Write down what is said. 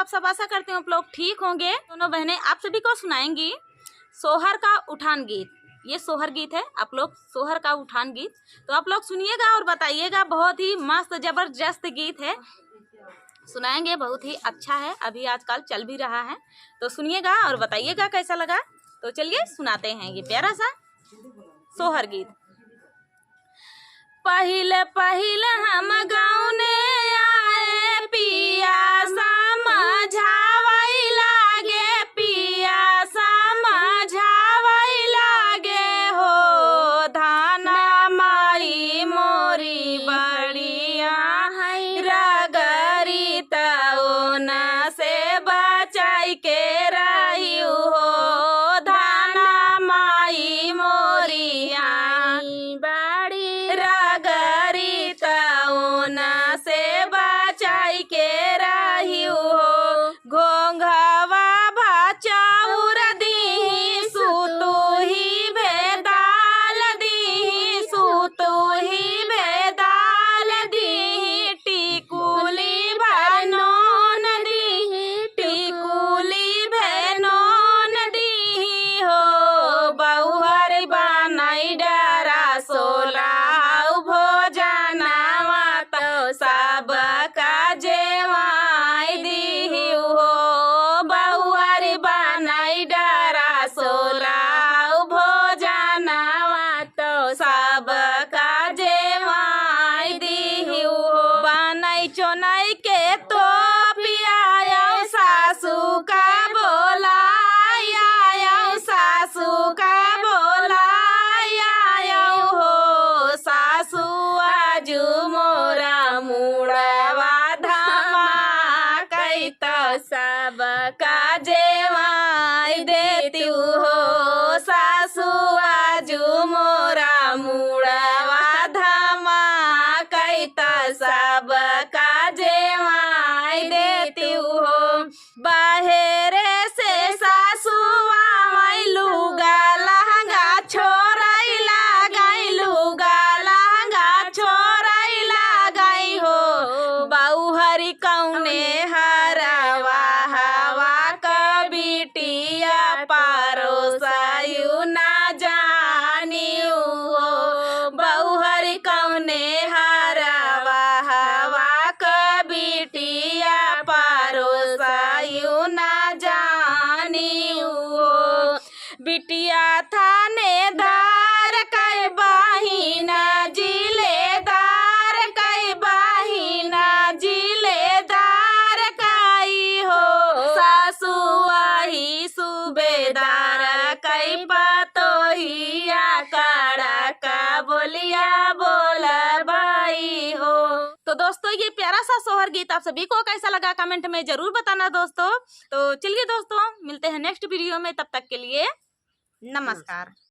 आप सब आशा करते हो आप लोग ठीक होंगे। दोनों बहनें आप सभी को सुनाएंगी सोहर का उठान गीत। ये सोहर गीत है, आप लोग सोहर का उठान गीत। तो आप लोग सुनिएगा और बताइएगा, बहुत ही मस्त जबरदस्त गीत है, सुनाएंगे, बहुत ही अच्छा है, अभी आजकल चल भी रहा है। तो सुनिएगा और बताइएगा कैसा लगा। तो चलिए सुनाते हैं ये प्यारा सा सोहर गीत। पहिले पहिले हम गाँव ने आए, पिया समझावै लागे, पिया समझावै लागे हो। धाना माई मोरी बढ़िया है, रगरी तौन से बचाई के रही हो। धाना माई मोरिया रगरी तौन से बचाई के रही हो। घोंघवा भाचाउर दी सुतु ही भेदाल दी, सुतु ही भेदाल दी। टिकुली भैनोन दी, टिकुली भैनोन दी हो। बहुहर बनाई डरा सोला सब का जेवाई दी हो। बहुअर बनाई डरा सोला भोजनवा तो सब का जेवाई दी हो। बनाई चोनाई के तो पिया सासू का बोला, सासू का बोला हो। सासू आजू मोरा मुड़वा धामा कई तो सब का जेवाई देती हो। सासू आजू मोरा मुड़वा धामा कई तो सब का जेवाई देती हो। बाहरे से सासू आई लुगा लहंगा छोराई लगाई, लुगा लहंगा छोराई लगाई हो। बहुहरी कौने हरवा हवा कबिटिया पारोसायु ना जानी हो। बहुहरी कौने हरवा हवा कबिटिया पारोसायु ना जानी हो। बिटिया थानेदार कई बहिना जिलेदार, कई बहिना जिलेदार कई हो। सासू आई सूबेदार कई पतोहिया कड़ा का बोलिया बोल बाई हो। तो दोस्तों ये प्यारा सा सोहर गीत आप सभी को कैसा लगा कमेंट में जरूर बताना दोस्तों। तो चलिए दोस्तों मिलते हैं नेक्स्ट वीडियो में, तब तक के लिए नमस्कार।